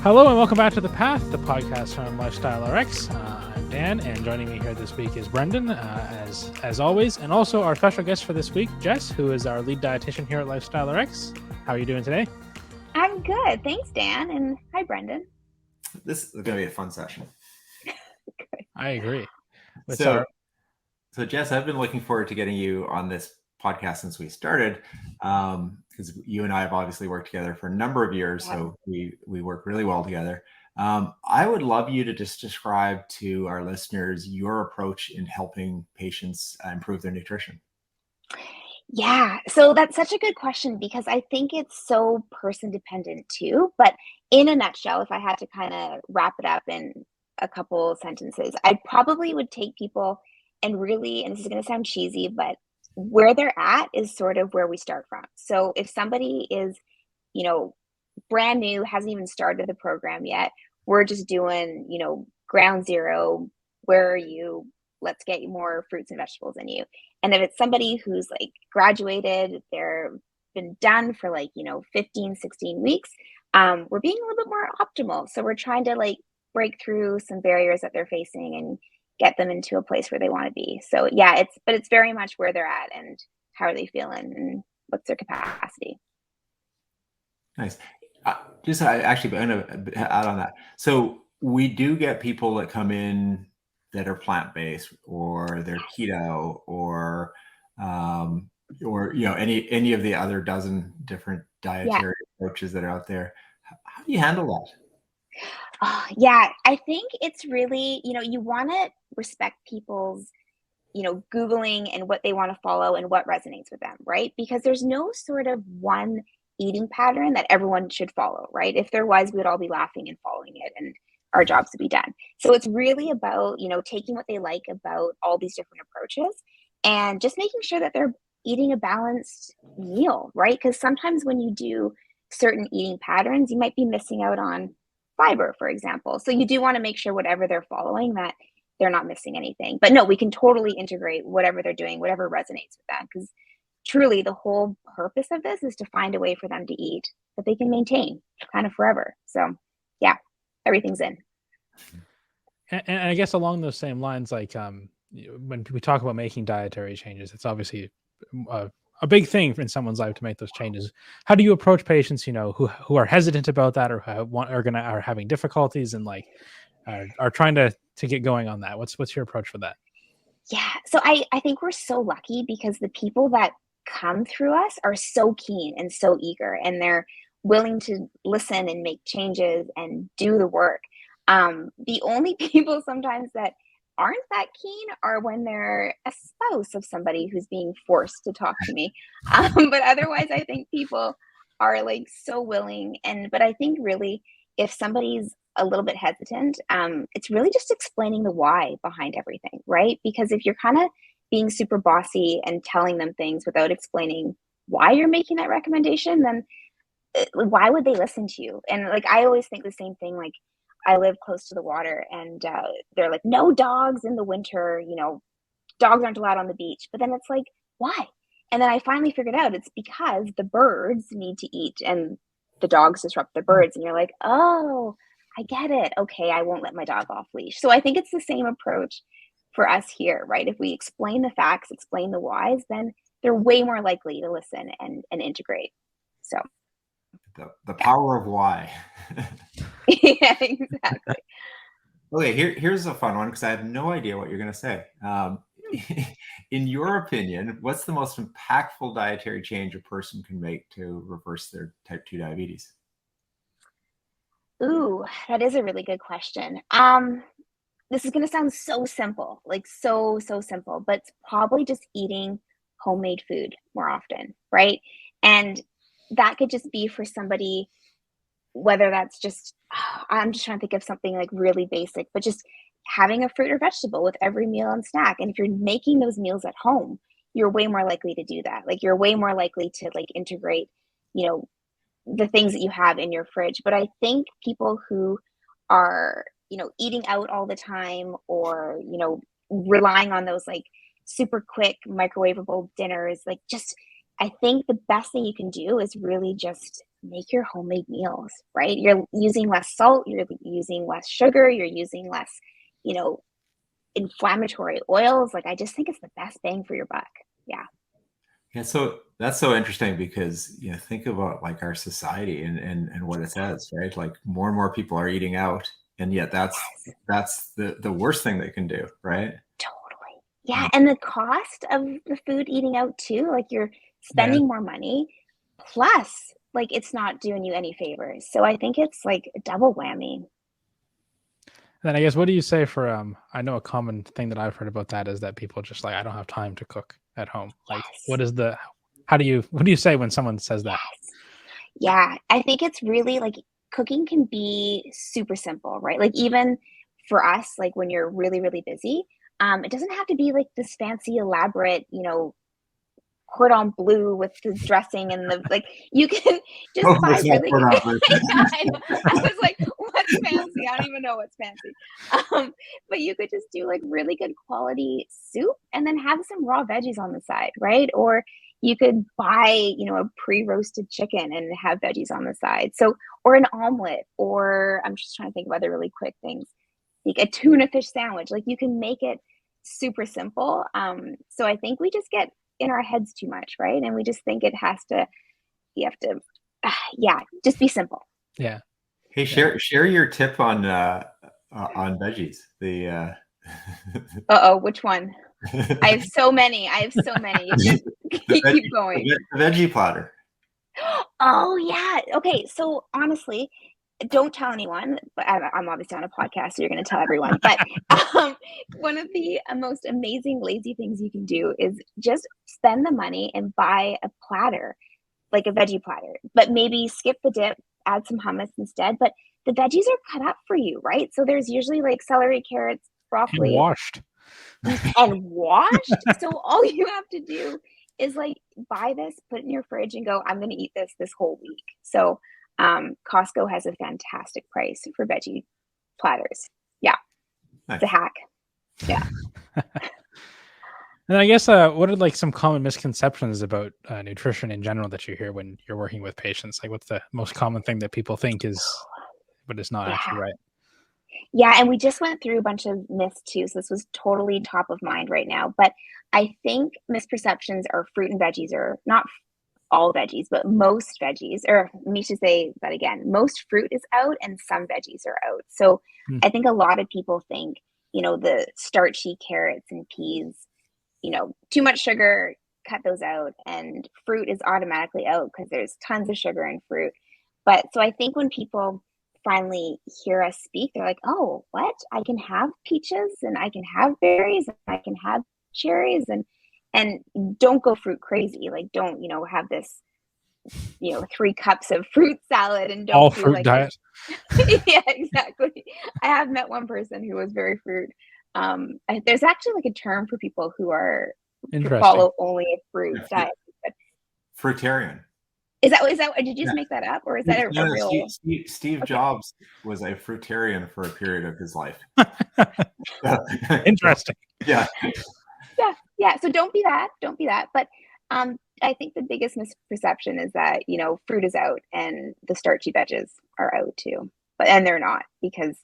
Hello and welcome back to The Path, the podcast from LifestyleRx. I'm Dan, and joining me here this week is Brendan, as always, and also our special guest for this week, Jess, who is our lead dietitian here at LifestyleRx. How are you doing today? I'm good. Thanks, Dan. And hi, Brendan. This is going to be a fun session. I agree. So Jess, I've been looking forward to getting you on this podcast since we started, because you and I have obviously worked together for a number of years, so we work really well together. I would love you to just describe to our listeners your approach in helping patients improve their nutrition. Yeah, so that's such a good question because I think it's so person dependent too. But in a nutshell, if I had to kind of wrap it up in a couple sentences, I probably would take people and really, and this is going to sound cheesy, but where they're at is sort of where we start from. So if somebody is, brand new, hasn't even started the program yet, we're just doing, ground zero. Where are you? Let's get you more fruits and vegetables in you. And if it's somebody who's like graduated, they're been done for 15, 16 weeks, we're being a little bit more optimal. So we're trying to break through some barriers that they're facing and get them into a place where they want to be. So yeah, it's very much where they're at and how are they feeling and what's their capacity. Nice. I'm going to add on that. So we do get people that come in that are plant-based or they're keto or any of the other dozen different dietary approaches that are out there. How do you handle that? Yeah, I think it's really, you want to respect people's, Googling and what they want to follow and what resonates with them, right? Because there's no sort of one eating pattern that everyone should follow, right? If there was, we would all be laughing and following it and our jobs would be done. So it's really about, taking what they like about all these different approaches and just making sure that they're eating a balanced meal, right? Because sometimes when you do certain eating patterns, you might be missing out on fiber, for example. So you do want to make sure whatever they're following that they're not missing anything. But no, we can totally integrate whatever they're doing, whatever resonates with them. Because truly the whole purpose of this is to find a way for them to eat that they can maintain kind of forever. So yeah, everything's in. And I guess along those same lines, when we talk about making dietary changes, it's obviously a big thing in someone's life to make those changes. How do you approach patients, who are hesitant about that or are having difficulties and are trying to get going on that? What's your approach for that? Yeah, so I think we're so lucky because the people that come through us are so keen and so eager, and they're willing to listen and make changes and do the work. The only people sometimes that aren't that keen are when they're a spouse of somebody who's being forced to talk to me. But otherwise, I think people are so willing. But I think really, if somebody's a little bit hesitant, it's really just explaining the why behind everything, right? Because if you're kind of being super bossy and telling them things without explaining why you're making that recommendation, then why would they listen to you? And I always think the same thing, I live close to the water and they're like, no dogs in the winter, dogs aren't allowed on the beach. But then it's like, why? And then I finally figured out it's because the birds need to eat and the dogs disrupt the birds. And you're like, oh, I get it. Okay, I won't let my dog off leash. So I think it's the same approach for us here, right? If we explain the facts, explain the whys, then they're way more likely to listen and integrate. So the power of why. Yeah, exactly. Okay, here's a fun one because I have no idea what you're going to say. In your opinion, what's the most impactful dietary change a person can make to reverse their type 2 diabetes? Ooh, that is a really good question. This is going to sound so simple, so simple, but it's probably just eating homemade food more often, right? And that could just be for somebody, whether that's just, I'm just trying to think of something really basic, but just having a fruit or vegetable with every meal and snack. And if you're making those meals at home, you're way more likely to do that. You're way more likely to integrate, the things that you have in your fridge. But I think people who are eating out all the time, or, relying on those like super quick microwavable dinners. Like, just, I think the best thing you can do is really just make your homemade meals, right? You're using less salt, you're using less sugar, you're using less, inflammatory oils. Like, I just think it's the best bang for your buck. Yeah. Yeah, so that's so interesting because think about like our society and what it says, right? Like more and more people are eating out, and yet that's the worst thing they can do, right? Totally. Yeah, and the cost of the food eating out too, like you're spending more money, plus like it's not doing you any favors. So I think it's like a double whammy. Then I guess, what do you say for I know a common thing that I've heard about that is that people just like, I don't have time to cook at home. Like, what do you say when someone says that? Yes. Yeah, I think it's really like cooking can be super simple, right? Like, even for us, like when you're really, really busy, it doesn't have to be like this fancy, elaborate, cordon bleu with the dressing and the like. You can just Oh, buy it's not really cordon bleu. yeah, I know. I was like, what's fancy? I don't even know what's fancy. But you could just do like really good quality soup and then have some raw veggies on the side, right? Or you could buy, a pre-roasted chicken and have veggies on the side. So, or an omelet, or I'm just trying to think of other really quick things, like a tuna fish sandwich. Like, you can make it super simple. So I think we just get in our heads too much, right? And we just think you have to, just be simple. Yeah. Hey, share your tip on veggies. The Which one? I have so many. You keep going. The veggie platter. Oh yeah. Okay. So honestly, don't tell anyone, but I'm obviously on a podcast, so you're going to tell everyone. But one of the most amazing lazy things you can do is just spend the money and buy a platter, like a veggie platter, but maybe skip the dip, add some hummus instead. But the veggies are cut up for you, right? So there's usually like celery, carrots, broccoli. And washed. So all you have to do is like buy this, put it in your fridge, and go, I'm going to eat this whole week. So Costco has a fantastic price for veggie platters. Yeah. Nice. It's a hack. Yeah. And I guess what are like some common misconceptions about nutrition in general that you hear when you're working with patients? Like, what's the most common thing that people think is, but it's not actually right? Yeah, and we just went through a bunch of myths too, so this was totally top of mind right now. But I think misperceptions are fruit and veggies, or not all veggies, but most veggies, or let me just say that again, most fruit is out and some veggies are out. So I think a lot of people think, the starchy carrots and peas, too much sugar, cut those out, and fruit is automatically out because there's tons of sugar in fruit. But so I think when people finally hear us speak, they're like, oh, what? I can have peaches and I can have berries and I can have cherries, and don't go fruit crazy. Like, don't, have this, 3 cups of fruit salad and don't all do fruit like diet. Yeah, exactly. I have met one person who was very fruit. There's actually like a term for people who follow only a fruit diet. Fruitarian. Is that did you just make that up, or is that a real? Steve Jobs was a fruitarian for a period of his life. Interesting. Yeah. So don't be that. But I think the biggest misperception is that, fruit is out and the starchy veggies are out too. And they're not, because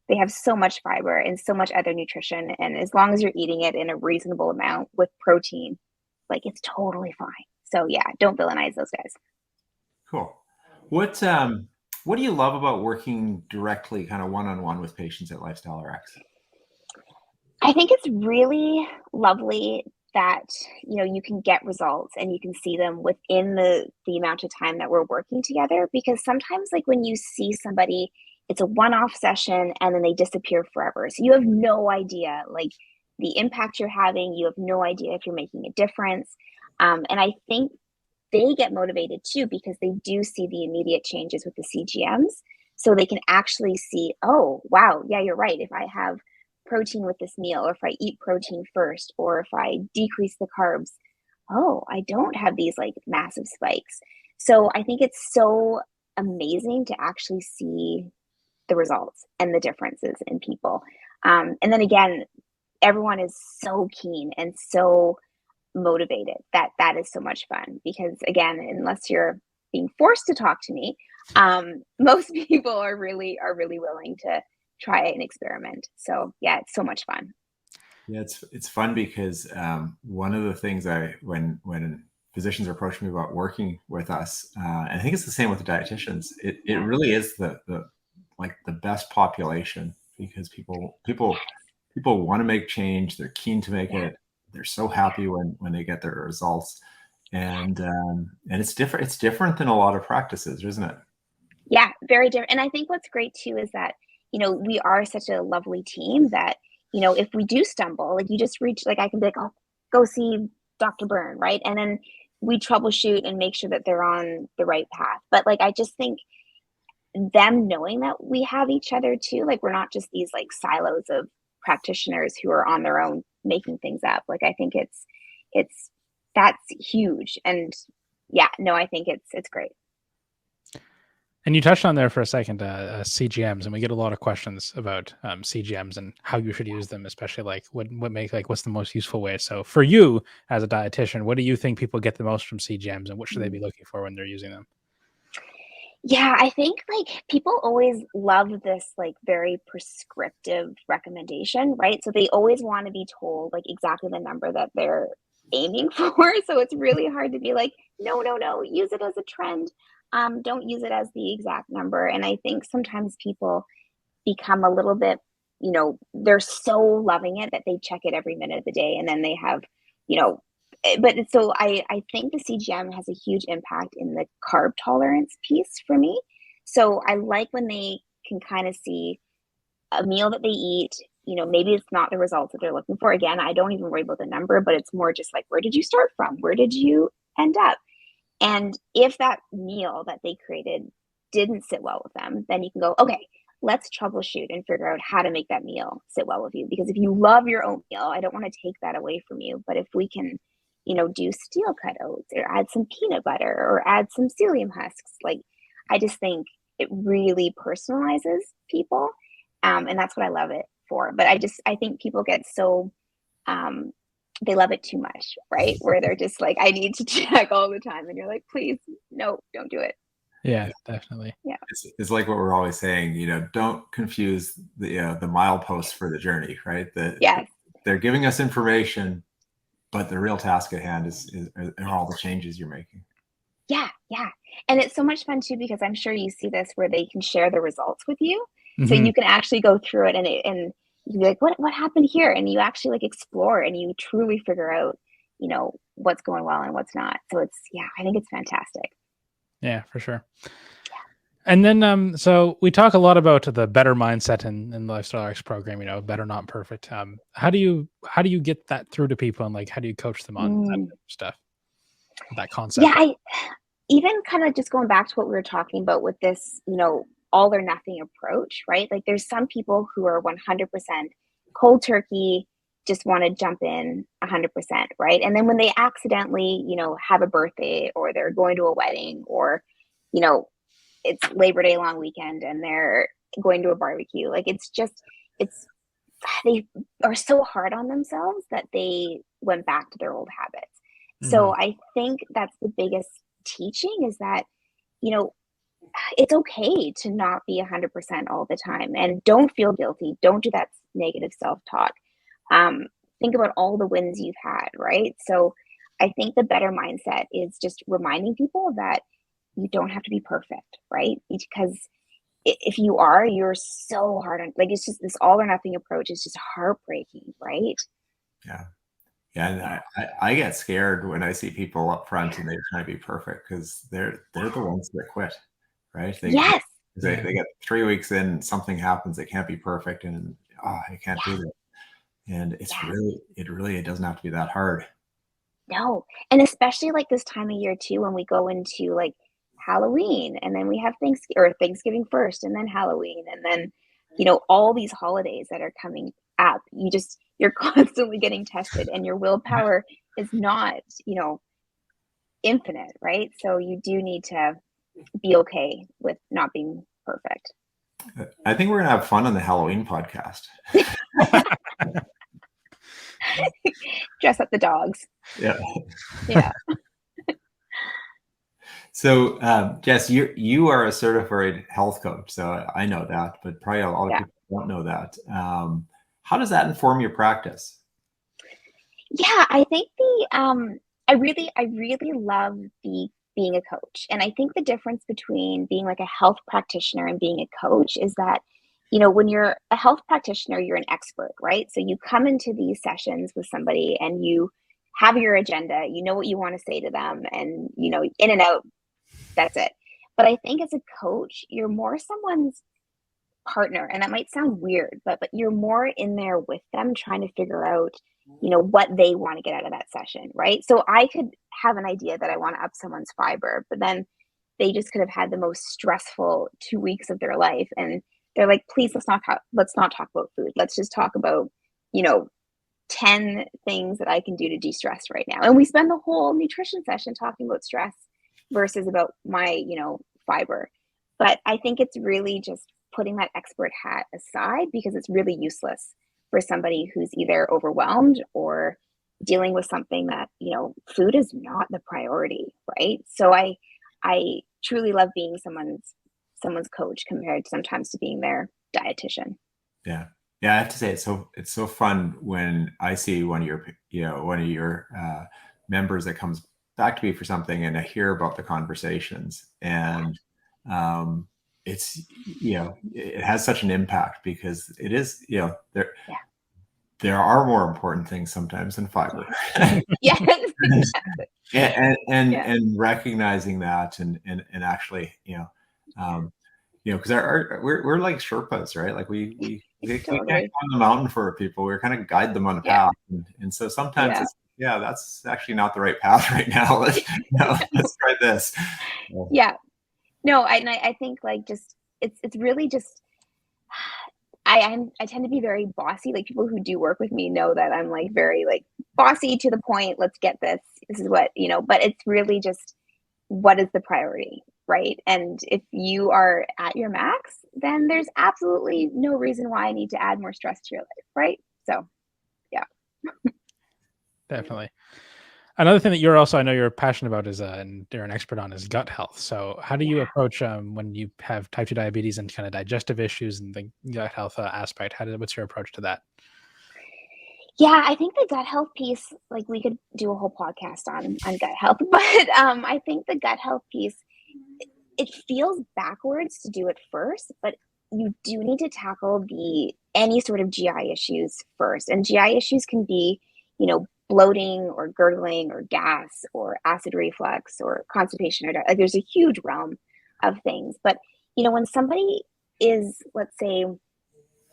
they have so much fiber and so much other nutrition. And as long as you're eating it in a reasonable amount with protein, like, it's totally fine. So yeah, don't villainize those guys. Cool. What do you love about working directly, kind of one-on-one with patients at LifestyleRx? I think it's really lovely that, you can get results and you can see them within the amount of time that we're working together. Because sometimes, like, when you see somebody, it's a one-off session and then they disappear forever. So you have no idea, like, the impact you're having. You have no idea if you're making a difference. And I think they get motivated too, because they do see the immediate changes with the CGMs. So they can actually see, oh, wow, yeah, you're right. If I have protein with this meal, or if I eat protein first, or if I decrease the carbs, oh, I don't have these like massive spikes. So I think it's so amazing to actually see the results and the differences in people. And then again, everyone is so keen and so motivated that is so much fun, because again, unless you're being forced to talk to me, most people are really willing to try and experiment. So yeah, it's so much fun. Yeah, it's fun because one of the things when physicians approach me about working with us, and I think it's the same with the dietitians, it really is the like the best population, because people want to make change, they're keen to make it, they're so happy when they get their results, and it's different than a lot of practices, isn't it? Yeah, very different. And I think what's great too is that, we are such a lovely team that, if we do stumble, like you just reach, like I can be like, oh, go see Dr. Byrne, right? And then we troubleshoot and make sure that they're on the right path. But like, I just think them knowing that we have each other too, like we're not just these like silos of practitioners who are on their own making things up. Like I think that's huge. And yeah, no, I think it's great. And you touched on there for a second, CGMs, and we get a lot of questions about CGMs and how you should use them, especially like what's the most useful way. So for you as a dietitian, what do you think people get the most from CGMs, and what should they be looking for when they're using them? Yeah, I think like people always love this like very prescriptive recommendation, right? So they always want to be told like exactly the number that they're aiming for. So it's really hard to be like, no, no, no, use it as a trend. Don't use it as the exact number. And I think sometimes people become a little bit, they're so loving it that they check it every minute of the day, and then they have, you know, but so I think the CGM has a huge impact in the carb tolerance piece for me. So I like when they can kind of see a meal that they eat, maybe it's not the results that they're looking for. Again, I don't even worry about the number, but it's more just like, where did you start from? Where did you end up? And if that meal that they created didn't sit well with them, then you can go, okay, let's troubleshoot and figure out how to make that meal sit well with you. Because if you love your oatmeal, I don't want to take that away from you. But if we can, do steel cut oats or add some peanut butter or add some psyllium husks, like I just think it really personalizes people. And that's what I love it for. But I think people get so they love it too much, right? Where they're just like, I need to check all the time. And you're like, please, no, don't do it. Yeah, definitely. Yeah. It's like what we're always saying, don't confuse the mileposts for the journey, right? Yes. They're giving us information, but the real task at hand are all the changes you're making. Yeah. Yeah. And it's so much fun too, because I'm sure you see this where they can share the results with you. Mm-hmm. So you can actually go through it and you'd be like, what happened here? And you actually like explore and you truly figure out, what's going well and what's not. So I think it's fantastic. Yeah, for sure. And then, so we talk a lot about the better mindset in the LifestyleRx program, better, not perfect. How do you get that through to people, and like, how do you coach them on that stuff, that concept? Yeah, even kind of just going back to what we were talking about with this, all or nothing approach, right? Like there's some people who are 100% cold turkey, just want to jump in 100%, right? And then when they accidentally, have a birthday or they're going to a wedding or, it's Labor Day long weekend and they're going to a barbecue, like they are so hard on themselves that they went back to their old habits. Mm-hmm. So I think that's the biggest teaching is that, it's okay to not be 100% all the time, and don't feel guilty. Don't do that negative self-talk. Think about all the wins you've had, right? So I think the better mindset is just reminding people that you don't have to be perfect, right? Because if you are, you're so hard on, like, it's just this all or nothing approach is just heartbreaking, right? Yeah. Yeah, and I get scared when I see people up front and they're trying to be perfect, because they're the ones that quit, right? They get 3 weeks in, something happens, it can't be perfect, and I can't do that. And it doesn't have to be that hard. No, and especially like this time of year too, when we go into like Halloween, and then we have Thanksgiving first, and then Halloween, and then all these holidays that are coming up. You're constantly getting tested, and your willpower is not infinite, right? So you do need to be okay with not being perfect. I think we're going to have fun on the Halloween podcast. Dress up the dogs. Yeah. Yeah. So, Jess, you are a certified health coach, so I know that, but probably a lot of people don't know that. How does that inform your practice? Yeah, I think I really love being a coach. And I think the difference between being like a health practitioner and being a coach is that, when you're a health practitioner, you're an expert, right? So you come into these sessions with somebody and you have your agenda, you know what you want to say to them, and, in and out, that's it. But I think as a coach, you're more someone's partner, and that might sound weird, but you're more in there with them trying to figure out what they want to get out of that session, right? So I could have an idea that I want to up someone's fiber, but then they just could have had the most stressful 2 weeks of their life, and they're like, please, let's not talk about food, let's just talk about 10 things that I can do to de-stress right now. And we spend the whole nutrition session talking about stress versus about my fiber. But I think it's really just putting that expert hat aside, because it's really useless for somebody who's either overwhelmed or dealing with something that, food is not the priority, right? So I truly love being someone's coach compared sometimes to being their dietitian. Yeah. Yeah, I have to say it's so fun when I see one of your members that comes back to me for something, and I hear about the conversations, and it's it has such an impact, because it is there are more important things sometimes than fiber. Yes. and recognizing that, and actually because we're like Sherpas, right? Like we can't climb the mountain for people. We're kind of guide them on the path, and so sometimes it's that's actually not the right path right now. Let's try this. Yeah. No, I think like just it's really just I tend to be very bossy. Like, people who do work with me know that I'm like very like bossy, to the point. Let's get this. This is what, but it's really just, what is the priority, right? And if you are at your max, then there's absolutely no reason why I need to add more stress to your life, right? So, yeah. Definitely. Another thing that I know you're passionate about is, and you're an expert on, is gut health. So how do you approach when you have type 2 diabetes and kind of digestive issues and the gut health aspect? What's your approach to that? Yeah, I think the gut health piece, like, we could do a whole podcast on gut health, but I think the gut health piece, it feels backwards to do it first, but you do need to tackle any sort of GI issues first. And GI issues can be, bloating or gurgling or gas or acid reflux or constipation, or like, there's a huge realm of things. But, when somebody is, let's say,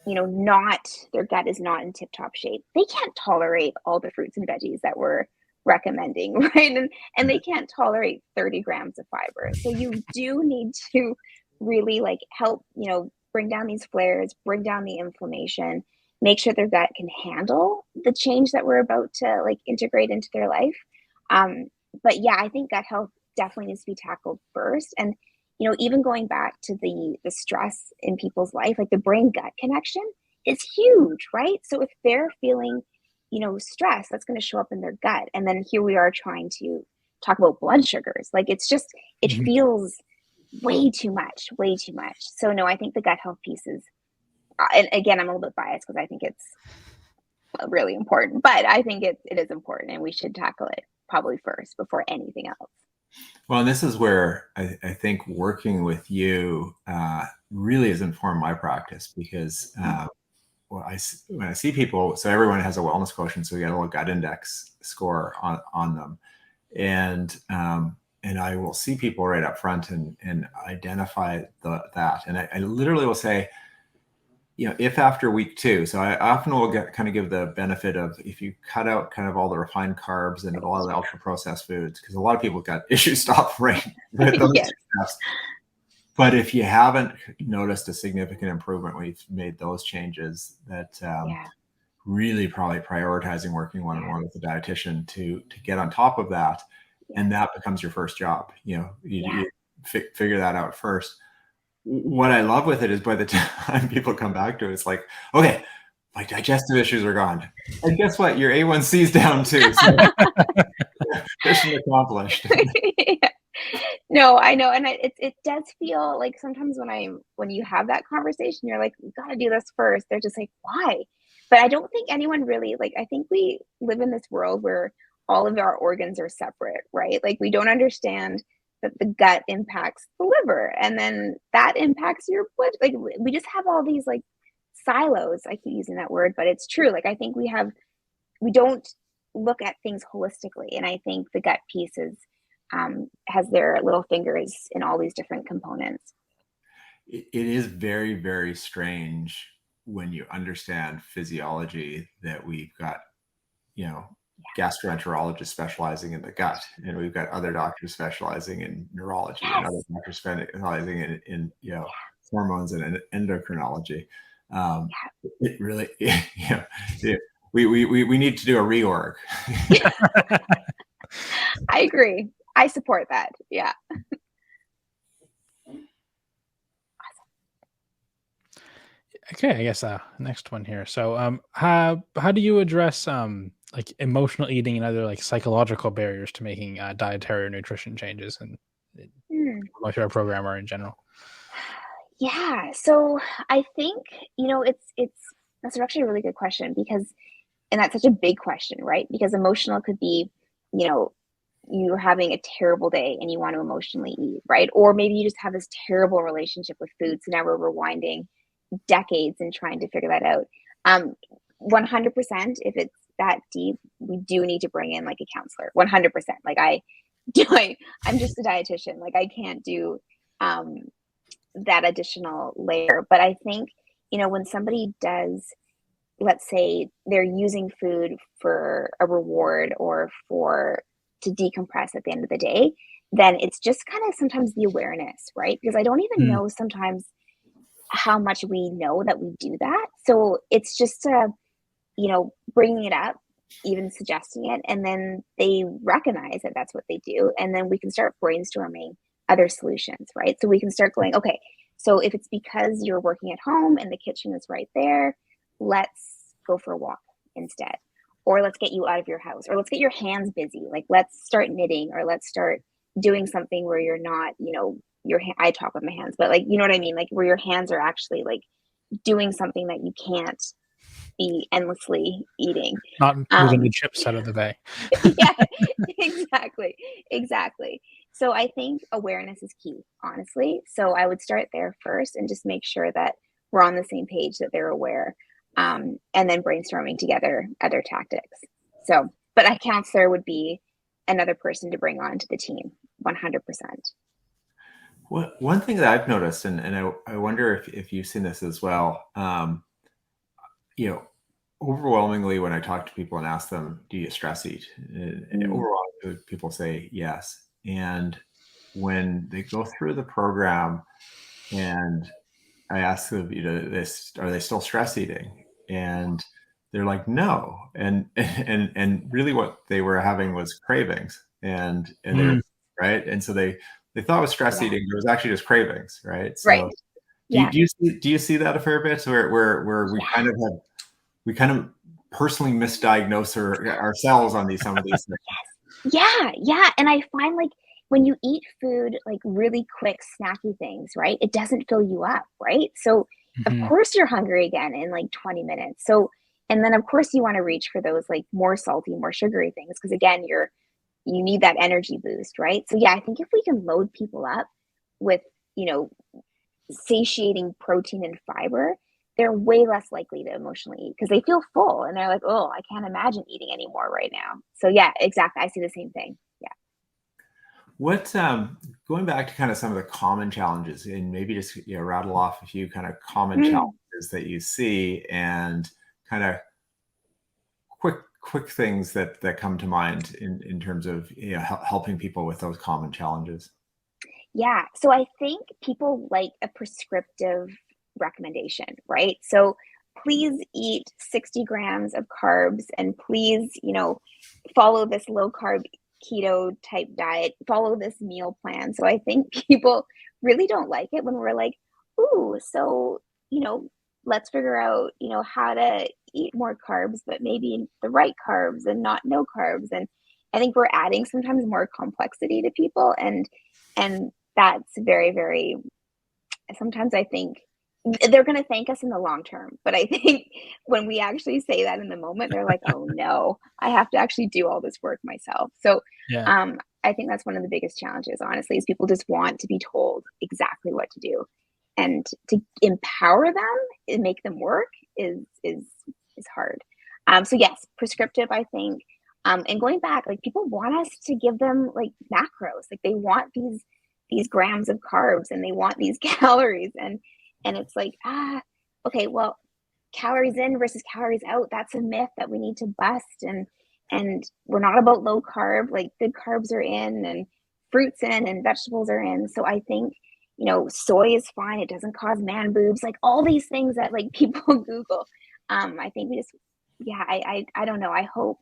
their gut is not in tip-top shape, they can't tolerate all the fruits and veggies that we're recommending, right? And they can't tolerate 30 grams of fiber. So you do need to really like help, bring down these flares, bring down the inflammation, make sure their gut can handle the change that we're about to like integrate into their life. But yeah, I think gut health definitely needs to be tackled first. And even going back to the stress in people's life, like the brain gut connection is huge, right? So if they're feeling, stress, that's going to show up in their gut. And then here we are trying to talk about blood sugars. Like, it feels way too much. So no, I think the gut health piece is, and again, I'm a little bit biased because I think it's really important, but I think it is important, and we should tackle it probably first before anything else. Well, and this is where I think working with you really has informed my practice, because when I see people, so everyone has a wellness quotient, so we got a little gut index score on them, and I will see people right up front and identify that, and I literally will say, if after week 2, so I often will give the benefit of, if you cut out kind of all the refined carbs and all the ultra processed foods, because a lot of people got issues stop right with those Yes. steps. But if you haven't noticed a significant improvement when you've made those changes, that really probably prioritizing working one-on-one with a dietitian to get on top of that, and that becomes your first job. You figure that out first. what I love with it is by the time people come back to it, it's like, okay, my digestive issues are gone. And guess what? Your A1C is down too. So mission accomplished. Yeah. No, I know, and it does feel like sometimes when you have that conversation, you're like, "We gotta do this first." They're just like, "Why?" But I don't think anyone really like. I think we live in this world where all of our organs are separate, right? Like we don't understand that the gut impacts the liver, and then that impacts your blood. Like we just have all these like silos. I keep using that word, but it's true. Like I think we don't look at things holistically, and I think the gut piece has their little fingers in all these different components. It is very, very strange when you understand physiology that we've got, gastroenterologists specializing in the gut, and we've got other doctors specializing in neurology, and other doctors specializing in hormones and endocrinology. It really, we need to do a reorg. I agree. I support that. Yeah. Okay, I guess next one here. So how do you address like emotional eating and other like psychological barriers to making dietary or nutrition changes and with your program or in general? Yeah. So I think, it's that's actually a really good question because and that's such a big question, right? Because emotional could be, you know, you're having a terrible day and you want to emotionally eat, right? Or maybe you just have this terrible relationship with food. So now we're rewinding decades and trying to figure that out. 100%, if it's that deep, we do need to bring in like a counselor. 100%. Like I'm just a dietitian. Like I can't do um, that additional layer. But I think, when somebody does, let's say they're using food for a reward or to decompress at the end of the day, then it's just kind of sometimes the awareness, right? Because I don't even know sometimes how much we know that we do that. So it's just bringing it up, even suggesting it, and then they recognize that that's what they do, and then we can start brainstorming other solutions, right? So we can start going, okay, so if it's because you're working at home and the kitchen is right there, let's go for a walk instead, or let's get you out of your house, or let's get your hands busy, like let's start knitting, or let's start doing something where you're not, I talk with my hands, but like, you know what I mean? Like where your hands are actually like doing something that you can't be endlessly eating. Not moving the chips out of the bay. Yeah, exactly. So I think awareness is key, honestly. So I would start there first and just make sure that we're on the same page, that they're aware, and then brainstorming together other tactics. So, but a counselor would be another person to bring on to the team, 100%. Well, one thing that I've noticed, and I wonder if you've seen this as well, overwhelmingly when I talk to people and ask them, do you stress eat? And overwhelmingly people say yes. And when they go through the program and I ask them, are they still stress eating? And they're like, no. And really what they were having was cravings and they were, right. And so they thought it was stress eating, but it was actually just cravings. Right. So right. do you see that a fair bit where we kind of personally misdiagnose ourselves on some of these things? Yeah. And I find like when you eat food, like really quick, snacky things, right? It doesn't fill you up, right? So of course you're hungry again in like 20 minutes. So, and then of course you want to reach for those like more salty, more sugary things. Cause again, you need that energy boost, right? So yeah, I think if we can load people up with, satiating protein and fiber, they're way less likely to emotionally eat because they feel full and they're like, oh, I can't imagine eating anymore right now. So yeah, exactly. I see the same thing. Yeah. What going back to kind of some of the common challenges and maybe just rattle off a few kind of common challenges that you see and kind of quick things that come to mind in terms of helping people with those common challenges. Yeah. So I think people like a prescriptive recommendation, right? So please eat 60 grams of carbs and please, follow this low carb keto type diet, follow this meal plan. So I think people really don't like it when we're like, ooh, so, let's figure out, how to eat more carbs, but maybe the right carbs and not no carbs. And I think we're adding sometimes more complexity to people, and that's very, very, sometimes I think they're going to thank us in the long term. But I think when we actually say that in the moment, they're like, oh no, I have to actually do all this work myself. So Yeah. I think that's one of the biggest challenges, honestly, is people just want to be told exactly what to do. And to empower them and make them work is hard. So yes, prescriptive, I think. And going back, like, people want us to give them like macros, like they want these grams of carbs and they want these calories, and it's like, okay, well, calories in versus calories out, that's a myth that we need to bust. And we're not about low carb, like good carbs are in and fruits in and vegetables are in. So I think, soy is fine, it doesn't cause man boobs, like all these things that like people Google. I think we just, yeah, I don't know. I hope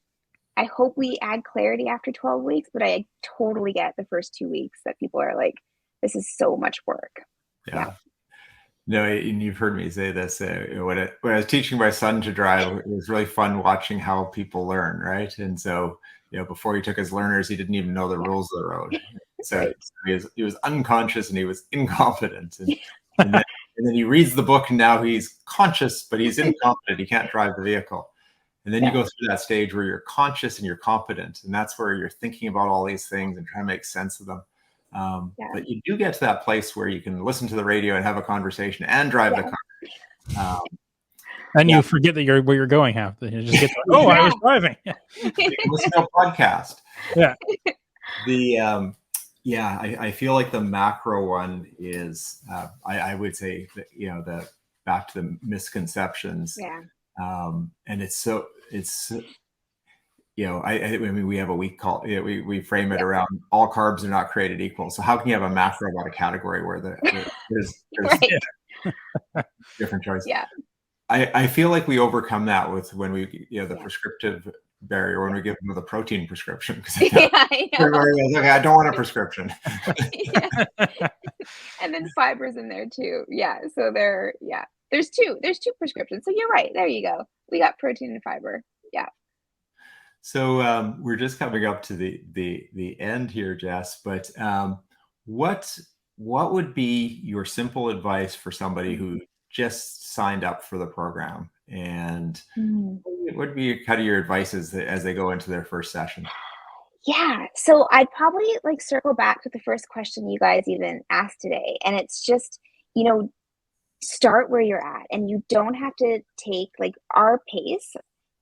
we add clarity after 12 weeks, but I totally get the first 2 weeks that people are like, this is so much work. Yeah. No, and you've heard me say this. When I was teaching my son to drive, it was really fun watching how people learn, right? And so, before he took his learners, he didn't even know the rules of the road. So Right. he was unconscious and he was incompetent. And then he reads the book, and now he's conscious, but he's incompetent. He can't drive the vehicle. And then you go through that stage where you're conscious and you're competent, and that's where you're thinking about all these things and trying to make sense of them. But you do get to that place where you can listen to the radio and have a conversation and drive the car. And you forget that where you're going half. You just get I was driving. Listen to a podcast. Yeah. I feel like the macro one is, I would say that, the back to the misconceptions. Yeah. And I mean, we have a week called, we frame it around all carbs are not created equal. So how can you have a macro about a category where there's different choices? Yeah. I feel like we overcome that with when we, the prescriptive barrier, when we give them the protein prescription. I don't want a prescription. And then fiber's in there too. Yeah. So there's two prescriptions. So you're right. There you go. We got protein and fiber. Yeah. So we're just coming up to the end here, Jess. But what would be your simple advice for somebody who just signed up for the program, and what would be kind of your advice as they go into their first session? Yeah, so I'd probably like circle back to the first question you guys even asked today, and it's just, start where you're at, and you don't have to take like our pace.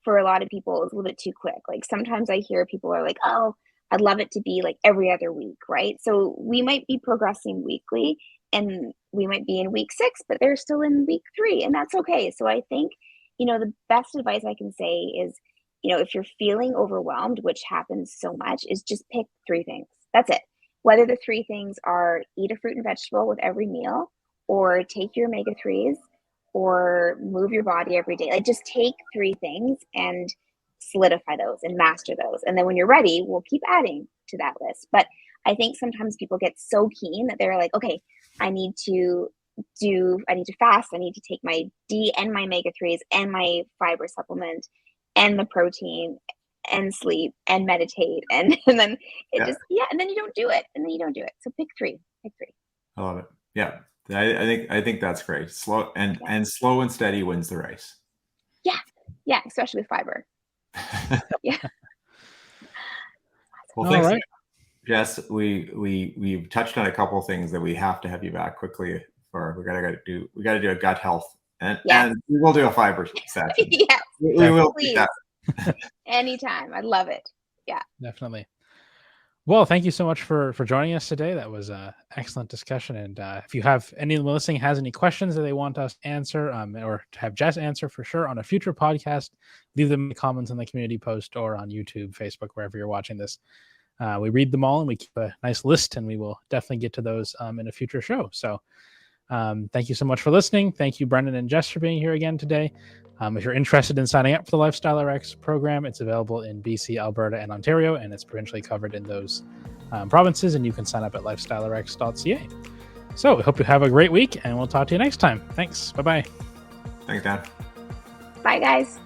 For a lot of people, is a little bit too quick. Like sometimes I hear people are like, oh, I'd love it to be like every other week, right? So we might be progressing weekly, and we might be in week 6, but they're still in week 3, and that's okay. So I think, the best advice I can say is, if you're feeling overwhelmed, which happens so much, is just pick 3 things. That's it. Whether the 3 things are eat a fruit and vegetable with every meal, or take your omega-3s, or move your body every day. Like, just take 3 things and solidify those and master those. And then when you're ready, we'll keep adding to that list. But I think sometimes people get so keen that they're like, okay, I need to fast. I need to take my D and my omega-3s and my fiber supplement and the protein and sleep and meditate. And then and then you don't do it. So pick 3. I love it. Yeah. I think that's great. Slow and steady wins the race. Yeah, especially with fiber. Yeah. Well, thanks, right, Jess. We've touched on a couple of things that we have to have you back quickly for. We gotta do a gut health, and we will do a fiber session. Yes, we will do that. Anytime. I love it. Yeah, definitely. Well, thank you so much for joining us today. That was an excellent discussion. And if you have anyone listening has any questions that they want us to answer, or to have Jess answer for sure on a future podcast, leave them in the comments on the community post or on YouTube, Facebook, wherever you're watching this. We read them all and we keep a nice list, and we will definitely get to those in a future show. So thank you so much for listening. Thank you, Brendan and Jess, for being here again today. If you're interested in signing up for the LifestyleRx program, it's available in BC, Alberta, and Ontario, and it's provincially covered in those provinces, and you can sign up at lifestylrx.ca. So we hope you have a great week, and we'll talk to you next time. Thanks. Bye-bye. Thanks, Dan. Bye, guys.